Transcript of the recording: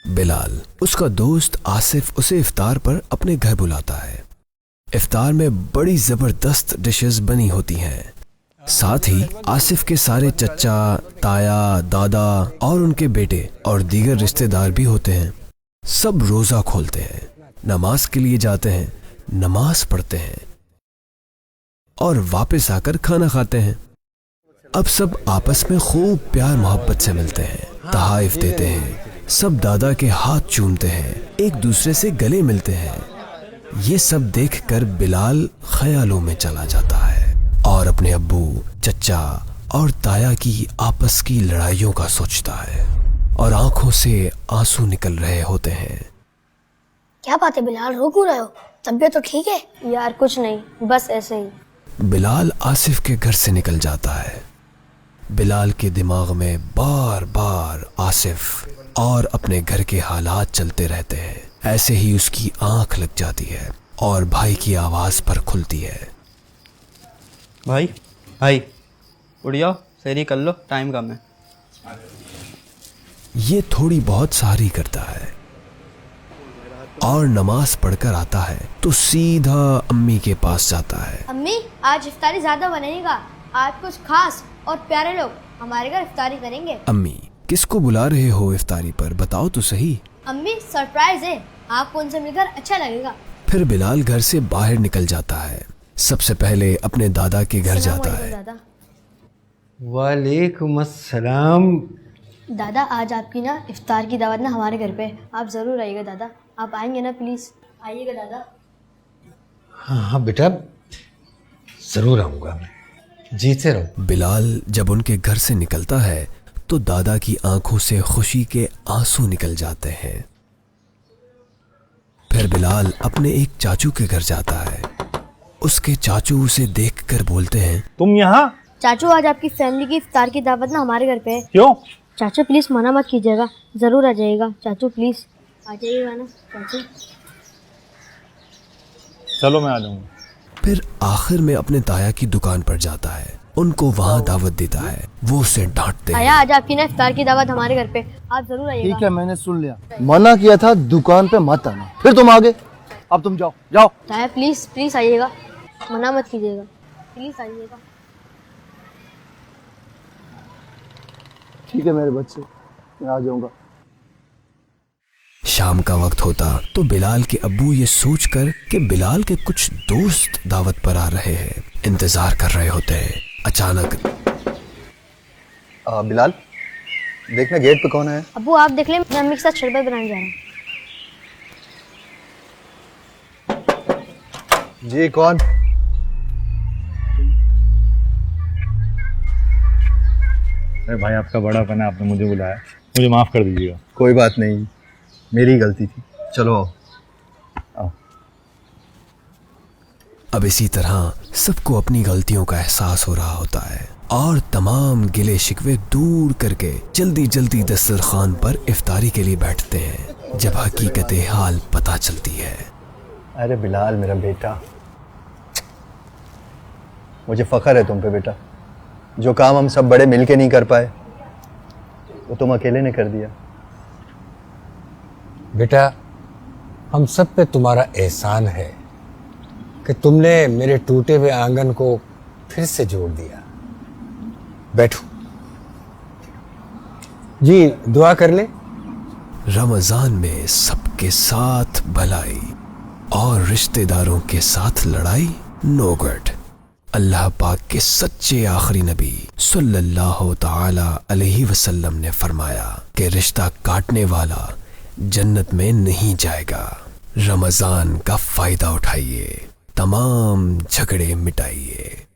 بلال، اس کا دوست آصف اسے افطار پر اپنے گھر بلاتا ہے۔ افطار میں بڑی زبردست ڈشز بنی ہوتی ہیں۔ ساتھ ہی آصف کے سارے چچا، تایا، دادا اور ان کے بیٹے اور دیگر رشتہ دار بھی ہوتے ہیں۔ سب روزہ کھولتے ہیں، نماز کے لیے جاتے ہیں، نماز پڑھتے ہیں اور واپس آ کر کھانا کھاتے ہیں۔ اب سب آپس میں خوب پیار محبت سے ملتے ہیں، تحائف دیتے ہیں، سب دادا کے ہاتھ چومتے ہیں، ایک دوسرے سے گلے ملتے ہیں۔ یہ سب دیکھ کر بلال خیالوں میں چلا جاتا ہے اور اپنے ابو، چچا اور تایا کی آپس کی لڑائیوں کا سوچتا ہے اور آنکھوں سے آنسو نکل رہے ہوتے ہیں۔ کیا بات ہے بلال، رو کیوں رہے ہو؟ طبیعت تو ٹھیک ہے؟ یار کچھ نہیں، بس ایسے ہی۔ بلال آصف کے گھر سے نکل جاتا ہے۔ بلال کے دماغ میں بار بار آصف اور اپنے گھر کے حالات چلتے رہتے ہیں۔ ایسے ہی اس کی آنکھ لگ جاتی ہے اور بھائی کی آواز پر کھلتی ہے۔ بھائی اٹھ جاؤ، سحری کر لو، ٹائم کم ہے۔ یہ تھوڑی بہت سحری کرتا ہے اور نماز پڑھ کر آتا ہے تو سیدھا امی کے پاس جاتا ہے۔ امی، آج افطاری زیادہ بنے گا، آج کچھ خاص اور پیارے لوگ ہمارے گھر افطاری کریں گے۔ امی، کس کو بلا رہے ہو افطاری پر؟ بتاؤ تو صحیح۔ امی، سرپرائز ہے، آپ کو ان سے مل کر اچھا لگے گا۔ پھر بلال گھر سے باہر نکل جاتا ہے۔ سب سے پہلے اپنے دادا کے گھر جاتا ہے۔ دادا، وعلیکم السلام۔ دادا آج آپ کی نا افطار کی دعوت نا ہمارے گھر پہ، آپ ضرور آئیے گا دادا۔ آپ آئیں گے نا؟ پلیز آئیے گا دادا۔ ہاں بیٹا، ضرور آؤں گا میں، جیتے رہو۔ بلال جب ان کے گھر سے نکلتا ہے تو دادا کی آنکھوں سے خوشی کے آنسو نکل جاتے ہیں۔ پھر بلال اپنے ایک چاچو کے گھر جاتا ہے۔ اس کے چاچو اسے دیکھ کر بولتے ہیں، تم یہاں؟ چاچو، آج آپ کی فیملی کی افطار کی دعوت نا ہمارے گھر پہ ہے۔ کیوں؟ چاچو پلیز منع مت کیجیے گا، ضرور آ جائیے گا چاچو، پلیز آ جائیے گا نا چاچو۔ چلو میں آ جاؤں گا۔ پھر آخر میں اپنے تایا کی دکان پر جاتا ہے، ان کو وہاں دعوت دیتا ہے۔ وہ اسے ڈانٹتے ہیں۔ آیا، آج آپ کی نا افطار کی دعوت ہمارے گھر پہ، آپ ضرور آئیے گا۔ ٹھیک ہے، میں نے سن لیا، منع کیا تھا دکان پہ مت آنا، پھر تم آگے، اب تم جاؤ جاؤ۔ تایا پلیز پلیز آئیے گا، منع مت کیجیے گا، پلیز آئیے گا۔ ٹھیک ہے میرے بچے، میں آ جاؤں گا۔ شام کا وقت ہوتا تو بلال کے ابو یہ سوچ کر کہ بلال کے کچھ دوست دعوت پر آ رہے ہیں انتظار کر رہے ہوتے ہیں۔ اچانک بلال، دیکھنا گیٹ پہ کون ہے؟ ابو آپ دیکھ لیں، میں امی کے ساتھ شربت بنانے جا رہا ہوں۔ جی کون؟ ارے بھائی، آپ کا بڑا پن ہے، آپ نے مجھے بلایا، مجھے معاف کر دیجیے گا۔ کوئی بات نہیں، میری غلطی تھی، چلو آؤ۔ اب اسی طرح سب کو اپنی غلطیوں کا احساس ہو رہا ہوتا ہے اور تمام گلے شکوے دور کر کے جلدی جلدی دسترخوان پر افطاری کے لیے بیٹھتے ہیں۔ جب حقیقت حال پتہ چلتی ہے، ارے بلال میرا بیٹا، مجھے فخر ہے تم پہ بیٹا۔ جو کام ہم سب بڑے مل کے نہیں کر پائے وہ تم اکیلے نے کر دیا۔ بیٹا، ہم سب پہ تمہارا احسان ہے کہ تم نے میرے ٹوٹے ہوئے آنگن کو پھر سے جوڑ دیا۔ بیٹھو جی، دعا کر لیں۔ رمضان میں سب کے ساتھ بھلائی اور رشتہ داروں کے ساتھ لڑائی نو گڈ۔ اللہ پاک کے سچے آخری نبی صلی اللہ تعالی علیہ وسلم نے فرمایا کہ رشتہ کاٹنے والا جنت میں نہیں جائے گا۔ رمضان کا فائدہ اٹھائیے، تمام جھگڑے مٹائیے۔